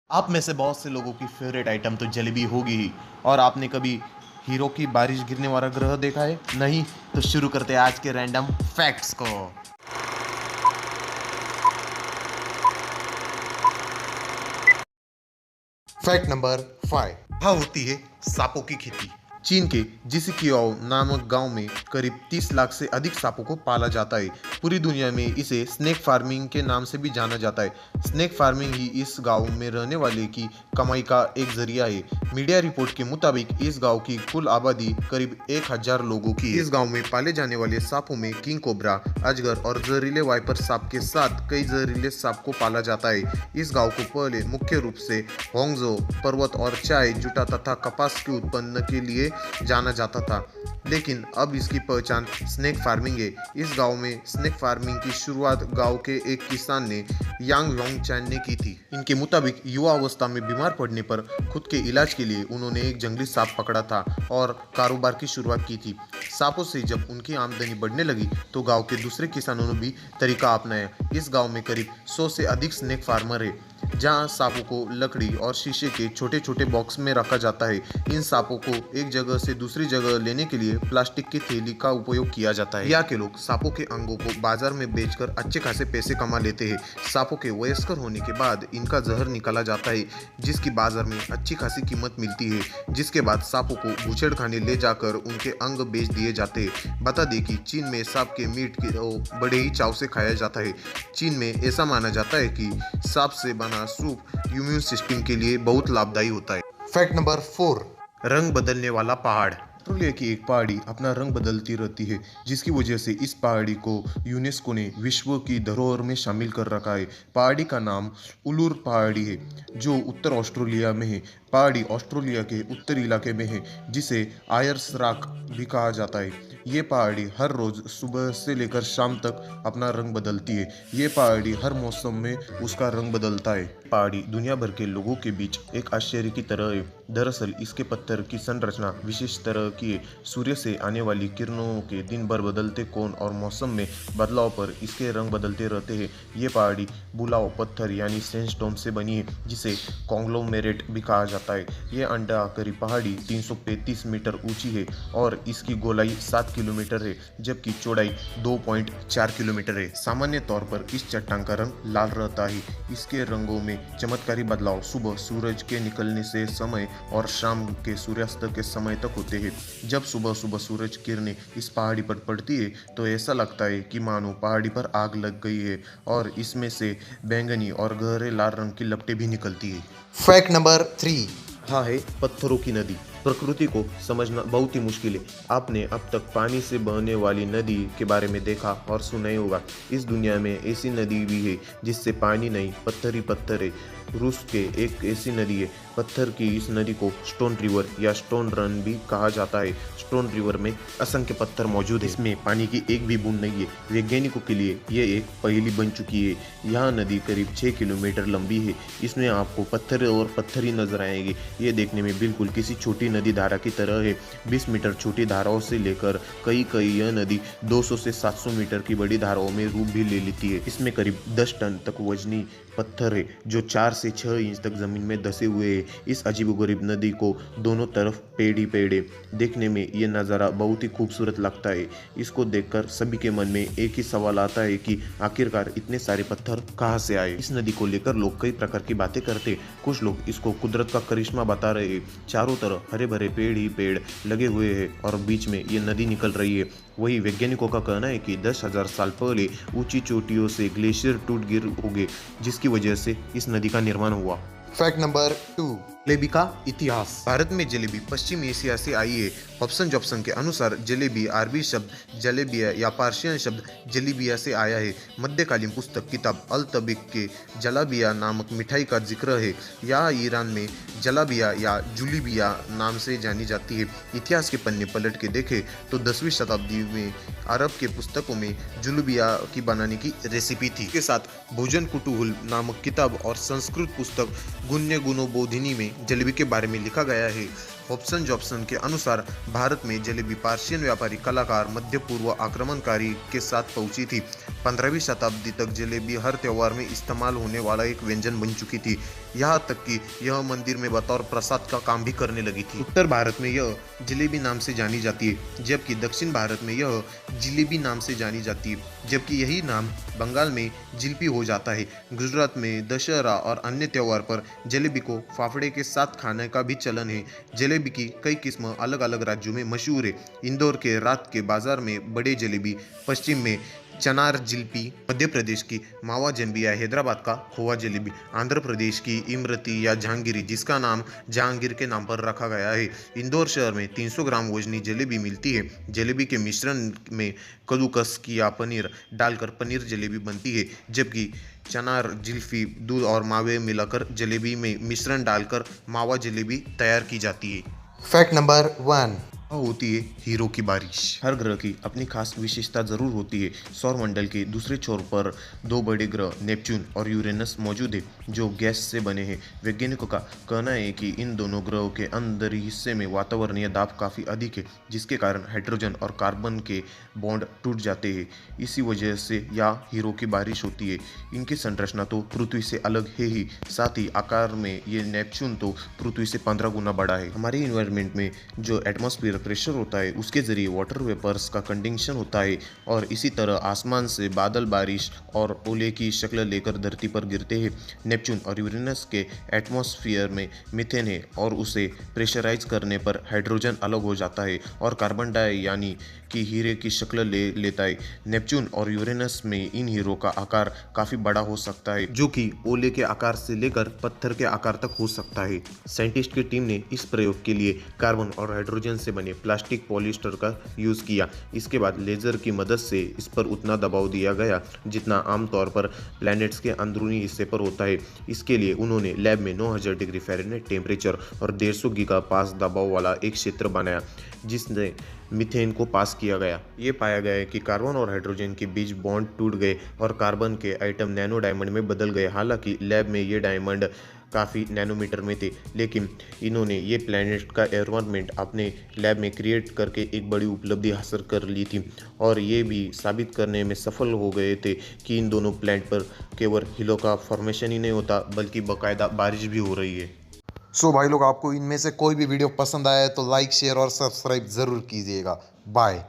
आप में से बहुत से लोगों की फेवरेट आइटम तो जलेबी होगी ही। और आपने कभी हीरो की बारिश गिरने वाला ग्रह देखा है? नहीं? तो शुरू करते हैं आज के रैंडम फैक्ट्स को। Fact number 5। हाँ, होती है सांपों की खेती। चीन के जिसिकियाओ नामक गांव में करीब 30 लाख से अधिक सांपों को पाला जाता है। पूरी दुनिया में इसे स्नेक फार्मिंग के नाम से भी जाना जाता है। स्नेक फार्मिंग ही इस गांव में रहने वाले की कमाई का एक जरिया है। मीडिया रिपोर्ट के मुताबिक इस गांव की कुल आबादी करीब 1000 लोगों की है। इस गांव में पाले जाने वाले सांपों में किंग कोबरा, अजगर और जहरीले वाइपर सांप के साथ कई जहरीले सांप को पाला जाता है। इस गांव को पहले मुख्य रूप से होंगजो पर्वत और चाय, जूटा तथा कपास के उत्पन्न के लिए जाना जाता था, लेकिन अब इसकी पहचान स्नेक फार्मिंग है। इस गांव में स्नेक फार्मिंग की शुरुआत गांव के एक किसान ने यांग लोंग चैन ने की थी। इनके मुताबिक युवा अवस्था में बीमार पड़ने पर खुद के इलाज के लिए उन्होंने एक जंगली सांप पकड़ा था और कारोबार की शुरुआत की थी। सांपों से जब उनकी आमदनी बढ़ने लगी तो गांव के दूसरे किसानों ने भी तरीका अपनाया। इस गांव में करीब 100 से अधिक स्नेक फार्मर है, जहां सांपों को लकड़ी और शीशे के छोटे छोटे बॉक्स में रखा जाता है। इन सांपों को एक जगह से दूसरी जगह लेने के लिए प्लास्टिक की थैली का उपयोग किया जाता है। यहाँ के लोग सांपों के अंगों को बाजार में बेचकर अच्छे खासे पैसे कमा लेते हैं। सांपों के वयस्कर होने के बाद इनका जहर निकाला जाता है, जिसकी बाजार में अच्छी खासी कीमत मिलती है। जिसके बाद सांपों को बूचड़खाने ले जाकर उनके अंग बेच दिए जाते हैं। बता दें कि चीन में सांप के मीट को बड़े ही चाव से खाया जाता है। चीन में ऐसा माना जाता है कि सांप से बना सूप इम्यून सिस्टम के लिए बहुत लाभदायी होता है। Fact number 4। रंग बदलने वाला पहाड़। ऑस्ट्रेलिया की एक पहाड़ी अपना रंग बदलती रहती है, जिसकी वजह से इस पहाड़ी को यूनेस्को ने विश्व की धरोहर में शामिल कर रखा है। पहाड़ी का नाम उलूर पहाड़ी है, जो उत्तर ऑस्ट्रेलिया में है। पहाड़ी ऑस्ट्रेलिया के उत्तरी इलाके में है, जिसे आयर्स रॉक भी कहा जाता है। ये पहाड़ी हर रोज सुबह से लेकर शाम तक अपना रंग बदलती है। ये पहाड़ी हर मौसम में उसका रंग बदलता है। पहाड़ी दुनिया भर के लोगों के बीच एक आश्चर्य की तरह है। दरअसल इसके पत्थर की संरचना विशेष तरह की है। सूर्य से आने वाली किरणों के दिन भर बदलते कोण और मौसम में बदलाव पर इसके रंग बदलते रहते हैं। ये पहाड़ी बुलाव पत्थर यानी सैंडस्टोन से बनी है, जिसे कॉन्ग्लोमेरेट भी कहा जाता है। ये अंडाकारी पहाड़ी 335 मीटर ऊंची है और इसकी गोलाई 7 किलोमीटर है, जबकि चौड़ाई 2.4 किलोमीटर है। सामान्य तौर पर इस चट्टान का रंग लाल रहता है। इसके रंगों में चमत्कारी बदलाव सुबह सूरज के निकलने से समय और शाम के सूर्यास्त के समय तक होते हैं। जब सुबह सुबह सूरज किरणें इस पहाड़ी पर पड़ती है तो ऐसा लगता है कि मानो पहाड़ी पर आग लग गई है और इसमें से बैंगनी और गहरे लाल रंग की लपटें भी निकलती है। Fact number 3। हाँ, है पत्थरों की नदी। प्रकृति को समझना बहुत ही मुश्किल है। आपने अब तक पानी से बहने वाली नदी के बारे में देखा और सुना ही होगा। इस दुनिया में ऐसी नदी भी है जिससे पानी नहीं, पत्थर ही पत्थर है। रूस के एक ऐसी नदी है पत्थर की। इस नदी को स्टोन रिवर या स्टोन रन भी कहा जाता है। स्टोन रिवर में असंख्य पत्थर मौजूद है, इसमें पानी की एक भी बूंद नहीं है। वैज्ञानिकों के लिए ये एक पहेली बन चुकी है। यह नदी करीब 6 किलोमीटर लंबी है। इसमें आपको पत्थर और पत्थर ही नजर आएंगे। ये देखने में बिल्कुल किसी छोटी नदी धारा की तरह है। 20 मीटर छोटी धाराओं से लेकर कई यह नदी 200 से 700 मीटर की बड़ी धाराओं में रूप भी ले लेती है। इसमें करीब 10 टन तक वजनी पत्थर है, जो 4 से 6 इंच तक जमीन में धसे हुए हैं। इस अजीबोगरीब नदी को दोनों तरफ पेड़ ही पेड़ है। देखने में ये नज़ारा बहुत ही खूबसूरत लगता है। इसको देखकर सभी के मन में एक ही सवाल आता है कि आखिरकार इतने सारे पत्थर कहाँ से आए। इस नदी को लेकर लोग कई प्रकार की बातें करते हैं। कुछ लोग इसको कुदरत का करिश्मा बता रहे हैं। चारों तरफ हरे भरे पेड़ ही पेड़ लगे हुए हैं और बीच में ये नदी निकल रही है। वही वैज्ञानिकों का कहना है कि 10,000 साल पहले ऊंची चोटियों से ग्लेशियर टूट गिर होंगे, जिसकी वजह से इस नदी का निर्माण हुआ। Fact number 2। जलेबी का इतिहास। भारत में जलेबी पश्चिम एशिया से आई है। हॉब्सन जॉब्सन के अनुसार जलेबी अरबी शब्द जलेबिया या पार्शियन शब्द जलीबिया से आया है। मध्यकालीन पुस्तक किताब अल तबीक के जलाबिया नामक मिठाई का जिक्र है। यह ईरान में जलाबिया या जुलीबिया नाम से जानी जाती है। इतिहास के पन्ने पलट के देखें तो 10वीं शताब्दी में अरब के पुस्तकों में जुलूबिया की बनाने की रेसिपी थी। इसके साथ भोजन कुतूहल नामक किताब और संस्कृत पुस्तक गुण्य गुणों बोधिनी में जलेबी के बारे में लिखा गया है। हॉब्सन जॉब्सन के अनुसार भारत में जलेबी पर्शियन व्यापारी कलाकार मध्य पूर्व आक्रमणकारी के साथ पहुंची थी। 15वीं शताब्दी तक जलेबी हर त्योहार में इस्तेमाल होने वाला एक व्यंजन बन चुकी थी, यहाँ तक कि यह मंदिर में बतौर प्रसाद का काम भी करने लगी थी। उत्तर भारत में यह जलेबी नाम से जानी जाती है, जबकि दक्षिण भारत में यह जिलेबी नाम से जानी जाती है, जबकि यही नाम बंगाल में जिलपी हो जाता है। गुजरात में दशहरा और अन्य त्योहार पर जलेबी को फाफड़े के साथ खाने का भी चलन है। जलेबी की कई किस्म अलग अलग राज्यों में मशहूर है। इंदौर के रात के बाजार में बड़े जलेबी, पश्चिम में चनार जिलपी, मध्य प्रदेश की मावा जलेबी या हैदराबाद का खोवा जलेबी, आंध्र प्रदेश की इमरती या जहांगीरी जिसका नाम जहांगीर के नाम पर रखा गया है। इंदौर शहर में 300 ग्राम वजनी जलेबी मिलती है। जलेबी के मिश्रण में कद्दूकस किया पनीर डालकर पनीर जलेबी बनती है, जबकि चनार जिल्फी दूध और मावे मिलाकर जलेबी में मिश्रण डालकर मावा जलेबी तैयार की जाती है। Fact number 1। होती है हीरो की बारिश। हर ग्रह की अपनी खास विशेषता जरूर होती है। सौर मंडल के दूसरे छोर पर दो बड़े ग्रह नेपच्यून और यूरेनस मौजूद है, जो गैस से बने हैं। वैज्ञानिकों का कहना है कि इन दोनों ग्रहों के अंदरी हिस्से में वातावरणीय दाब काफ़ी अधिक है, जिसके कारण हाइड्रोजन और कार्बन के बॉन्ड टूट जाते हैं। इसी वजह से यह हीरो की बारिश होती है। इनकी संरचना तो पृथ्वी से अलग है ही, साथ ही आकार में ये नेपच्यून तो पृथ्वी से 15 गुना बड़ा है। हमारे इन्वायरमेंट में जो एटमॉस्फेयर प्रेशर होता है, उसके जरिए वाटर वेपर्स का कंडेंसेशन होता है, और इसी तरह आसमान से बादल बारिश और ओले की शक्ल लेकर धरती पर गिरते हैं। नेपच्यून और यूरेनस के एटमॉस्फेयर में मीथेन है, और उसे प्रेशराइज करने पर हाइड्रोजन अलग हो जाता है और कार्बन डाई यानी कि हीरे की शक्ल ले लेता है। नेपच्यून और यूरेनस में इन हीरो का आकार काफ़ी बड़ा हो सकता है, जो कि ओले के आकार से लेकर पत्थर के आकार तक हो सकता है। साइंटिस्ट की टीम ने इस प्रयोग के लिए कार्बन और हाइड्रोजन से बने प्लास्टिक पॉलिएस्टर का यूज़ किया। इसके बाद लेज़र की मदद से इस पर उतना दबाव दिया गया जितना आमतौर पर प्लैनेट्स के अंदरूनी हिस्से पर होता है। इसके लिए उन्होंने लैब में 9000 डिग्री फ़ारेनहाइट टेम्परेचर और 150 गीगा पास दबाव वाला एक क्षेत्र बनाया, जिसने मीथेन को पास किया गया। ये पाया गया कि कार्बन और हाइड्रोजन के बीच बॉन्ड टूट गए और कार्बन के आइटम नैनो डायमंड में बदल गए। हालांकि लैब में ये डायमंड काफ़ी नैनोमीटर में थे, लेकिन इन्होंने ये प्लैनेट का एनवायरनमेंट अपने लैब में क्रिएट करके एक बड़ी उपलब्धि हासिल कर ली थी, और ये भी साबित करने में सफल हो गए थे कि इन दोनों प्लैनेट पर केवल हिलों का फॉर्मेशन ही नहीं होता, बल्कि बाकायदा बारिश भी हो रही है। सो भाई लोग, आपको इनमें से कोई भी वीडियो पसंद आया है तो लाइक, शेयर और सब्सक्राइब ज़रूर कीजिएगा। बाय।